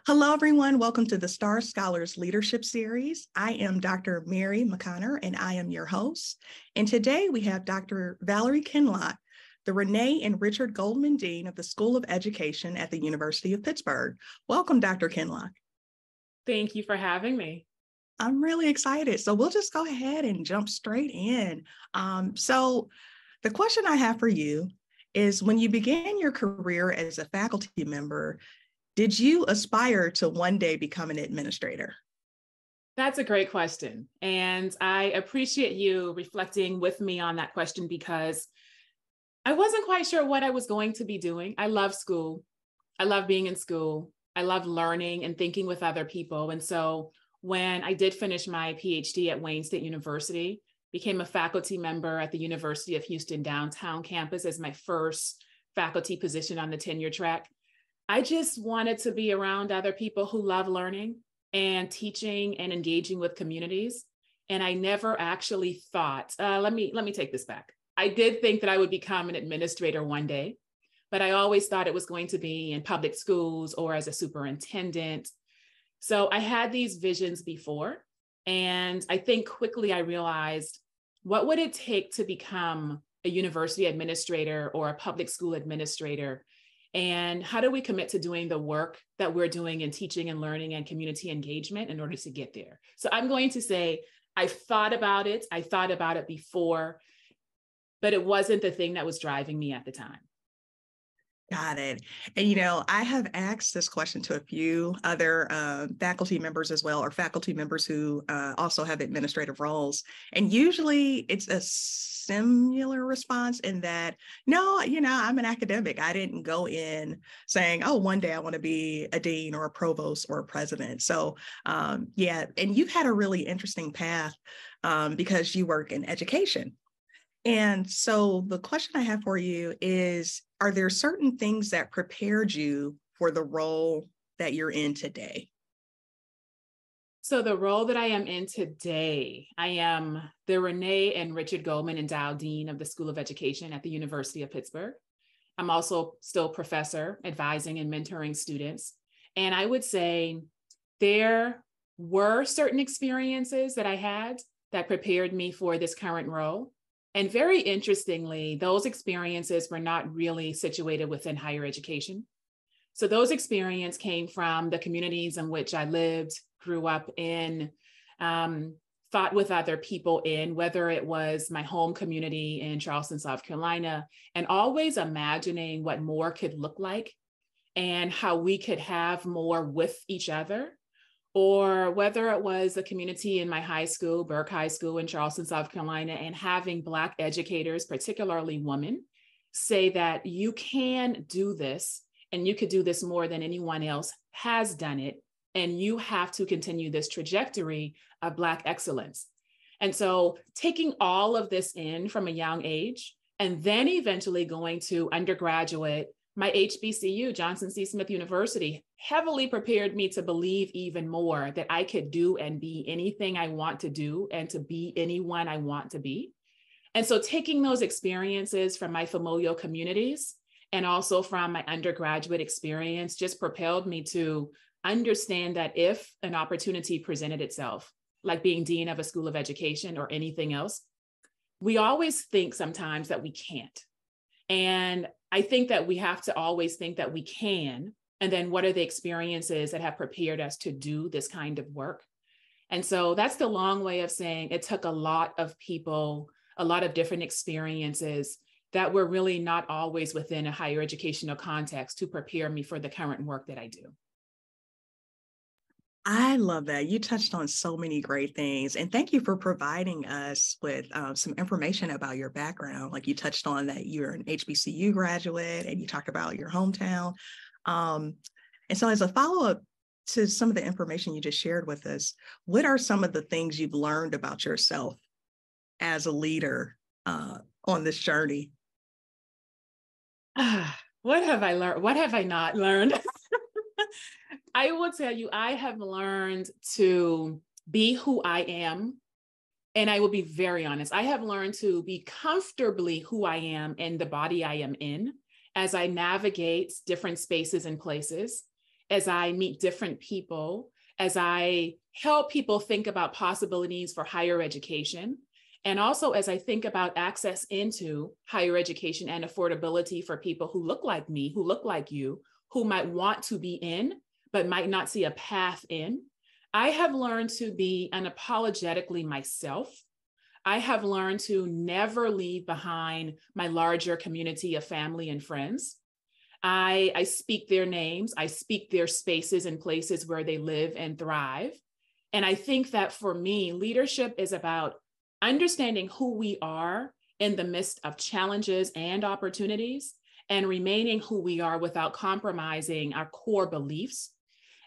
Hello, everyone. Welcome to the Star Scholars Leadership Series. I am Dr. Mary McConnor, and I am your host. And today we have Dr. Valerie Kinloch, the Renee and Richard Goldman Dean of the School of Education at the University of Pittsburgh. Welcome, Dr. Kinloch. Thank you for having me. I'm really excited. So we'll just go ahead and jump straight in. So the question I have for you is, when you began your career as a faculty member, did you aspire to one day become an administrator? That's a great question. And I appreciate you reflecting with me on that question because I wasn't quite sure what I was going to be doing. I love school. I love being in school. I love learning and thinking with other people. And so when I did finish my PhD at Wayne State University, became a faculty member at the University of Houston downtown campus as my first faculty position on the tenure track, I just wanted to be around other people who love learning and teaching and engaging with communities. And I never actually thought, let me take this back. I did think that I would become an administrator one day, but I always thought it was going to be in public schools or as a superintendent. So I had these visions before, and I think quickly I realized, what would it take to become a university administrator or a public school administrator? And how do we commit to doing the work that we're doing in teaching and learning and community engagement in order to get there? So I'm going to say, I thought about it. I thought about it before, but it wasn't the thing that was driving me at the time. Got it. And, I have asked this question to a few other faculty members as well, or faculty members who also have administrative roles. And usually it's a similar response in that, no, I'm an academic. I didn't go in saying, oh, one day I want to be a dean or a provost or a president. So, yeah, and you've had a really interesting path because you work in education. And so the question I have for you is, are there certain things that prepared you for the role that you're in today? So the role that I am in today, I am the Renee and Richard Goldman Endowed Dean of the School of Education at the University of Pittsburgh. I'm also still professor, advising and mentoring students. And I would say there were certain experiences that I had that prepared me for this current role. And very interestingly, those experiences were not really situated within higher education. So those experiences came from the communities in which I lived, grew up in, thought with other people in, whether it was my home community in Charleston, South Carolina, and always imagining what more could look like and how we could have more with each other. Or whether it was a community in my high school, Burke High School in Charleston, South Carolina, and having Black educators, particularly women, say that you can do this and you could do this more than anyone else has done it. And you have to continue this trajectory of Black excellence. And so taking all of this in from a young age, and then eventually going to undergraduate, my HBCU, Johnson C. Smith University, heavily prepared me to believe even more that I could do and be anything I want to do and to be anyone I want to be. And so taking those experiences from my familial communities and also from my undergraduate experience just propelled me to understand that if an opportunity presented itself, like being dean of a school of education or anything else, we always think sometimes that we can't. And I think that we have to always think that we can. And then what are the experiences that have prepared us to do this kind of work? And so that's the long way of saying it took a lot of people, a lot of different experiences that were really not always within a higher educational context to prepare me for the current work that I do. I love that. You touched on so many great things. And thank you for providing us with some information about your background. Like you touched on that you're an HBCU graduate and you talked about your hometown. And so as a follow-up to some of the information you just shared with us, what are some of the things you've learned about yourself as a leader on this journey? What have I learned? What have I not learned? I will tell you, I have learned to be who I am. And I will be very honest. I have learned to be comfortably who I am in the body I am in as I navigate different spaces and places. as I meet different people, as I help people think about possibilities for higher education, and also as I think about access into higher education and affordability for people who look like me, who look like you, who might want to be in, but might not see a path in, I have learned to be unapologetically myself. I have learned to never leave behind my larger community of family and friends. I speak their names, I speak their spaces and places where they live and thrive. And I think that for me, leadership is about understanding who we are in the midst of challenges and opportunities, and remaining who we are without compromising our core beliefs.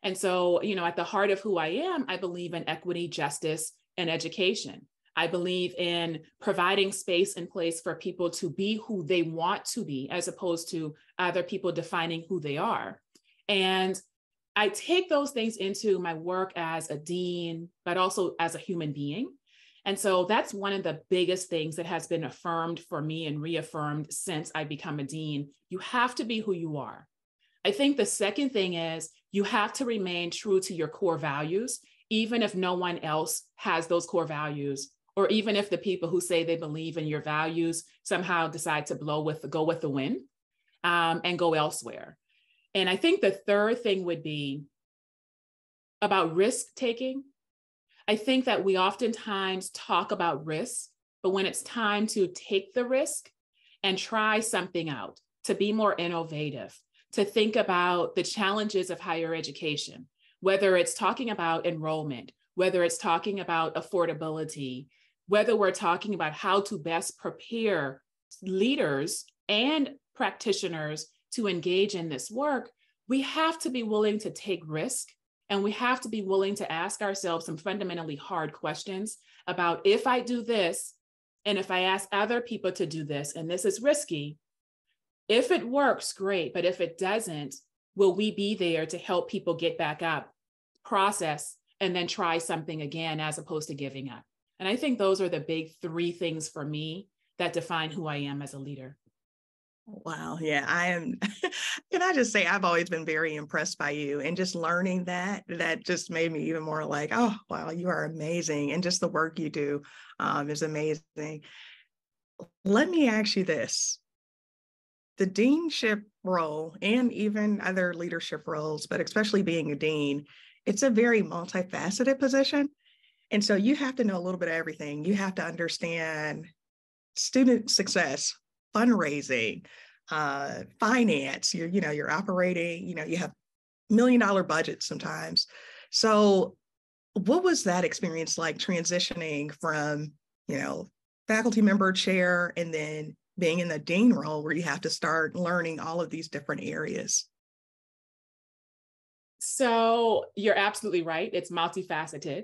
And so, at the heart of who I am, I believe in equity, justice, and education. I believe in providing space and place for people to be who they want to be, as opposed to other people defining who they are. And I take those things into my work as a dean, but also as a human being. And so that's one of the biggest things that has been affirmed for me and reaffirmed since I become a dean. You have to be who you are. I think the second thing is you have to remain true to your core values, even if no one else has those core values, or even if the people who say they believe in your values somehow decide to go with the wind and go elsewhere. And I think the third thing would be about risk taking. I think that we oftentimes talk about risk, but when it's time to take the risk and try something out, to be more innovative, to think about the challenges of higher education, whether it's talking about enrollment, whether it's talking about affordability, whether we're talking about how to best prepare leaders and practitioners to engage in this work, we have to be willing to take risk. And we have to be willing to ask ourselves some fundamentally hard questions about, if I do this, and if I ask other people to do this, and this is risky, if it works, great. But if it doesn't, will we be there to help people get back up, process, and then try something again, as opposed to giving up? And I think those are the big three things for me that define who I am as a leader. Wow. Yeah, I am. Can I just say, I've always been very impressed by you, and just learning that just made me even more like, oh, wow, you are amazing. And just the work you do is amazing. Let me ask you this. The deanship role, and even other leadership roles, but especially being a dean, it's a very multifaceted position. And so you have to know a little bit of everything. You have to understand student success, fundraising, finance. You're operating. You have $1 million budgets sometimes. So, what was that experience like, transitioning from faculty member, chair, and then being in the dean role, where you have to start learning all of these different areas? So you're absolutely right. It's multifaceted.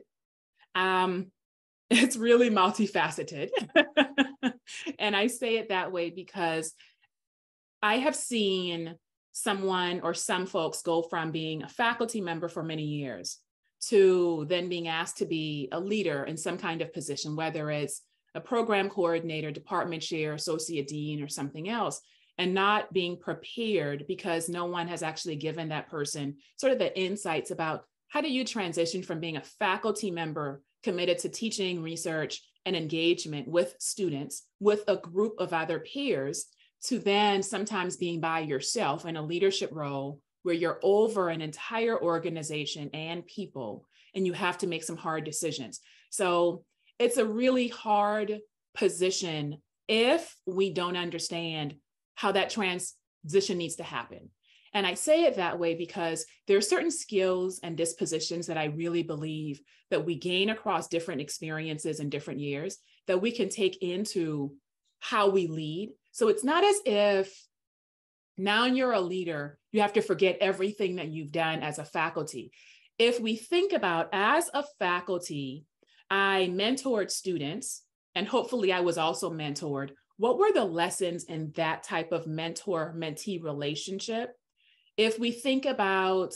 It's really multifaceted. And I say it that way because I have seen someone or some folks go from being a faculty member for many years to then being asked to be a leader in some kind of position, whether it's a program coordinator, department chair, associate dean, or something else, and not being prepared because no one has actually given that person sort of the insights about how do you transition from being a faculty member committed to teaching, research, and engagement with students, with a group of other peers, to then sometimes being by yourself in a leadership role where you're over an entire organization and people, and you have to make some hard decisions. So it's a really hard position if we don't understand how that transition needs to happen. And I say it that way because there are certain skills and dispositions that I really believe that we gain across different experiences in different years that we can take into how we lead. So it's not as if now you're a leader, you have to forget everything that you've done as a faculty. If we think about, as a faculty, I mentored students, and hopefully I was also mentored. What were the lessons in that type of mentor-mentee relationship? If we think about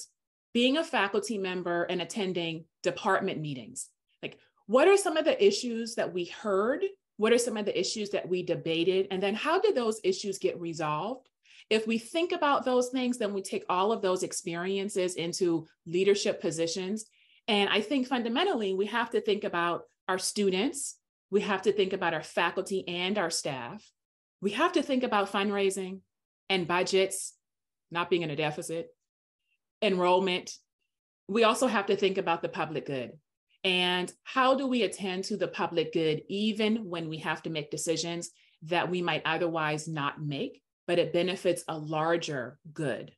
being a faculty member and attending department meetings, like, what are some of the issues that we heard? What are some of the issues that we debated? And then how did those issues get resolved? if we think about those things, then we take all of those experiences into leadership positions. And I think fundamentally, we have to think about our students. We have to think about our faculty and our staff. We have to think about fundraising and budgets, not being in a deficit, enrollment. We also have to think about the public good. And how do we attend to the public good, even when we have to make decisions that we might otherwise not make, but it benefits a larger good?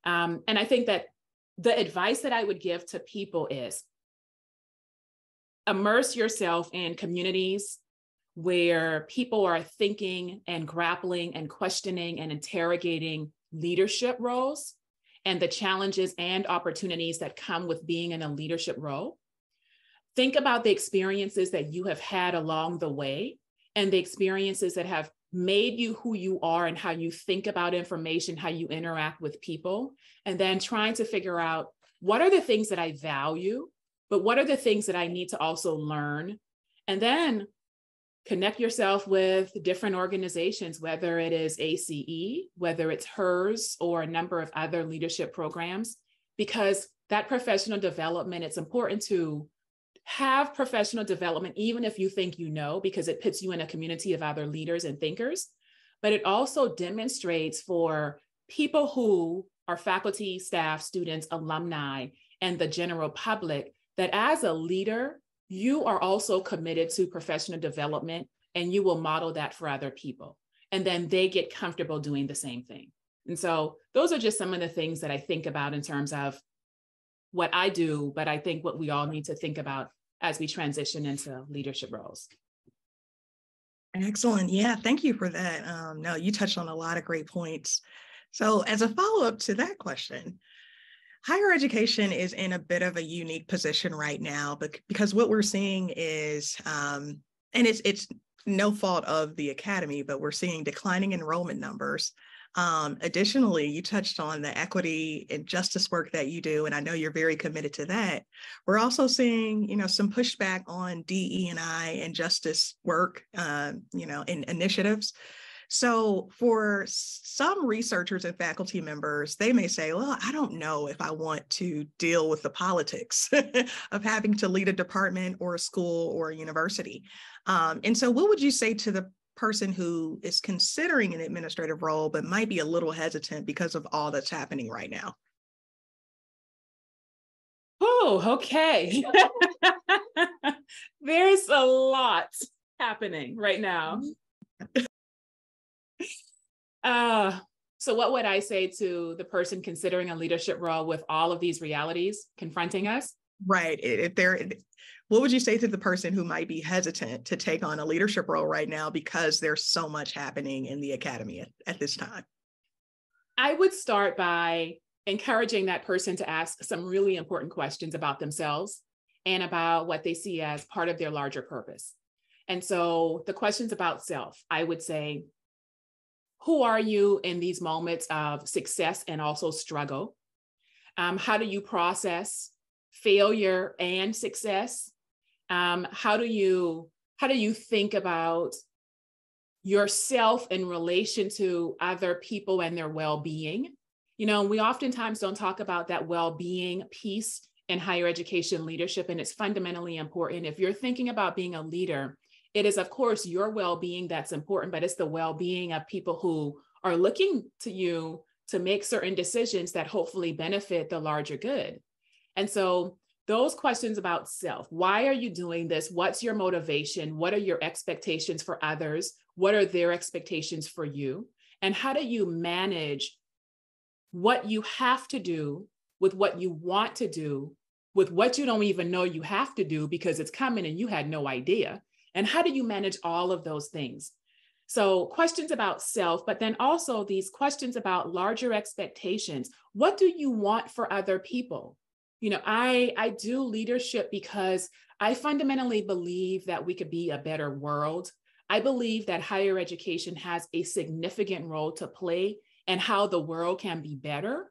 And I think that the advice that I would give to people is immerse yourself in communities where people are thinking and grappling and questioning and interrogating leadership roles and the challenges and opportunities that come with being in a leadership role. Think about the experiences that you have had along the way and the experiences that have made you who you are and how you think about information, how you interact with people, and then trying to figure out what are the things that I value, but what are the things that I need to also learn? And then connect yourself with different organizations, whether it is ACE, whether it's HERS, or a number of other leadership programs, because that professional development, it's important to have professional development, even if you think you know, because it puts you in a community of other leaders and thinkers. But it also demonstrates for people who are faculty, staff, students, alumni, and the general public that as a leader, you are also committed to professional development and you will model that for other people. And then they get comfortable doing the same thing. And so those are just some of the things that I think about in terms of what I do, but I think what we all need to think about as we transition into leadership roles. Excellent. Yeah, thank you for that. No, you touched on a lot of great points. So as a follow-up to that question, higher education is in a bit of a unique position right now, but because what we're seeing is, and it's no fault of the academy, but we're seeing declining enrollment numbers. Additionally, you touched on the equity and justice work that you do, and I know you're very committed to that. We're also seeing, some pushback on DE&I and justice work, in initiatives. So for some researchers and faculty members, they may say, well, I don't know if I want to deal with the politics of having to lead a department or a school or a university. And so what would you say to the person who is considering an administrative role, but might be a little hesitant because of all that's happening right now? Oh, okay. There's a lot happening right now. So what would I say to the person considering a leadership role with all of these realities confronting us? Right. What would you say to the person who might be hesitant to take on a leadership role right now because there's so much happening in the academy at this time? I would start by encouraging that person to ask some really important questions about themselves and about what they see as part of their larger purpose. And so the questions about self, I would say, who are you in these moments of success and also struggle? How do you process failure and success? How do you think about yourself in relation to other people and their well-being? We oftentimes don't talk about that well-being piece in higher education leadership, and it's fundamentally important. If you're thinking about being a leader, it is, of course, your well-being that's important, but it's the well-being of people who are looking to you to make certain decisions that hopefully benefit the larger good. And so those questions about self, why are you doing this? What's your motivation? What are your expectations for others? What are their expectations for you? And how do you manage what you have to do with what you want to do, with what you don't even know you have to do because it's coming and you had no idea? And how do you manage all of those things? So questions about self, but then also these questions about larger expectations. What do you want for other people? I do leadership because I fundamentally believe that we could be a better world. I believe that higher education has a significant role to play in how the world can be better.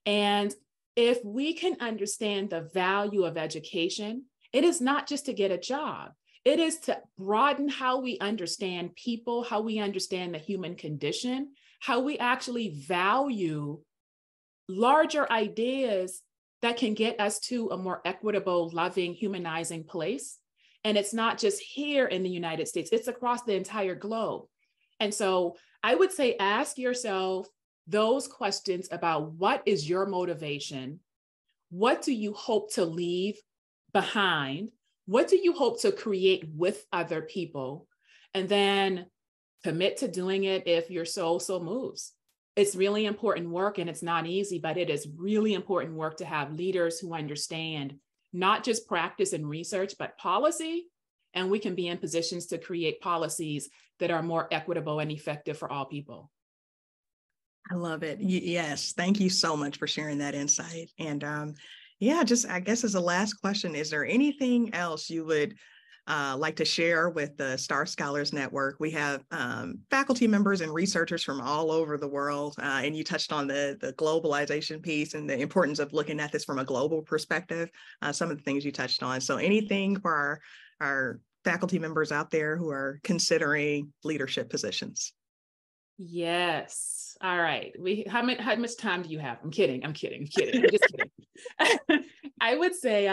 And if we can understand the value of education, it is not just to get a job. It is to broaden how we understand people, how we understand the human condition, how we actually value larger ideas that can get us to a more equitable, loving, humanizing place. And it's not just here in the United States, it's across the entire globe. And so I would say, ask yourself those questions about what is your motivation? What do you hope to leave behind? What do you hope to create with other people? And then commit to doing it if your soul so moves. It's really important work, and it's not easy, but it is really important work to have leaders who understand not just practice and research, but policy. And we can be in positions to create policies that are more equitable and effective for all people. I love it. Yes. Thank you so much for sharing that insight. And yeah, just I guess as a last question, is there anything else you would like to share with the Star Scholars Network? We have faculty members and researchers from all over the world. And you touched on the globalization piece and the importance of looking at this from a global perspective, some of the things you touched on. So anything for our faculty members out there who are considering leadership positions? Yes. All right. How much time do you have? I'm kidding. I'm just kidding. I would say,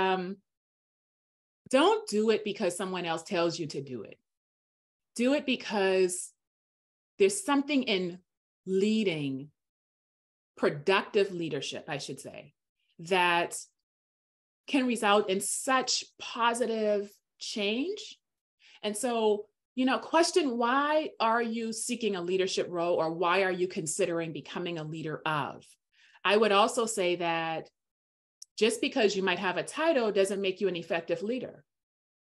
don't do it because someone else tells you to do it. Do it because there's something in leading, productive leadership, I should say, that can result in such positive change. And so, question, why are you seeking a leadership role, or why are you considering becoming a leader of? I would also say that just because you might have a title doesn't make you an effective leader.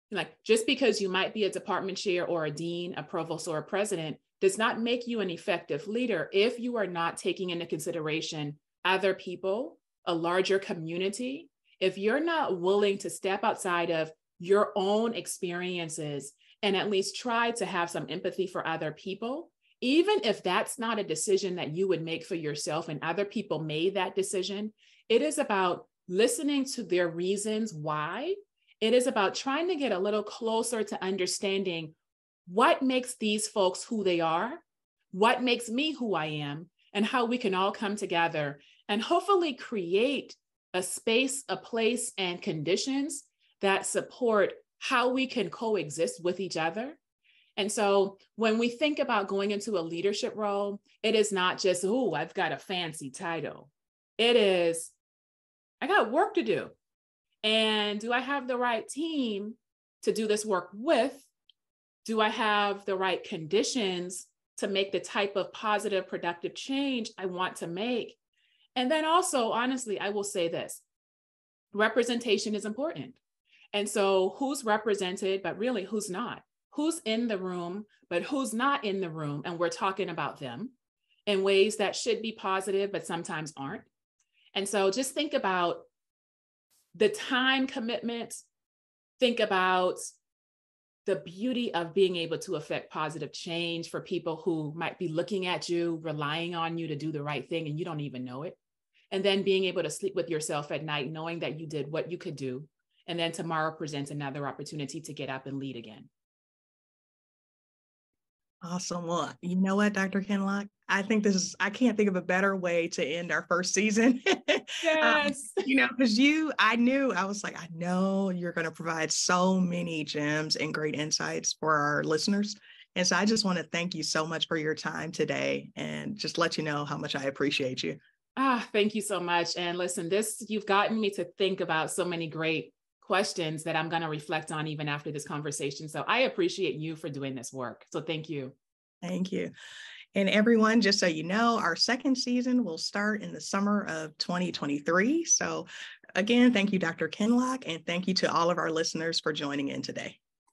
Like, just because you might be a department chair or a dean, a provost, or a president does not make you an effective leader if you are not taking into consideration other people, a larger community. If you're not willing to step outside of your own experiences and at least try to have some empathy for other people, even if that's not a decision that you would make for yourself and other people made that decision, it is about listening to their reasons why. It is about trying to get a little closer to understanding what makes these folks who they are, what makes me who I am, and how we can all come together and hopefully create a space, a place, and conditions that support how we can coexist with each other. And so when we think about going into a leadership role, it is not just, oh, I've got a fancy title. It is, I got work to do. And do I have the right team to do this work with? Do I have the right conditions to make the type of positive, productive change I want to make? And then also, honestly, I will say this, representation is important. And so who's represented, but really who's not? Who's in the room, but who's not in the room? And we're talking about them in ways that should be positive, but sometimes aren't. And so just think about the time commitment. Think about the beauty of being able to affect positive change for people who might be looking at you, relying on you to do the right thing, and you don't even know it. And then being able to sleep with yourself at night, knowing that you did what you could do. And then tomorrow presents another opportunity to get up and lead again. Awesome. Well, you know what, Dr. Kinloch? I think I can't think of a better way to end our first season. Yes. Because I know you're going to provide so many gems and great insights for our listeners. And so I just want to thank you so much for your time today and just let you know how much I appreciate you. Thank you so much. And listen, you've gotten me to think about so many great questions that I'm going to reflect on even after this conversation. So I appreciate you for doing this work. So thank you. Thank you. And everyone, just so you know, our second season will start in the summer of 2023. So again, thank you, Dr. Kinloch, and thank you to all of our listeners for joining in today.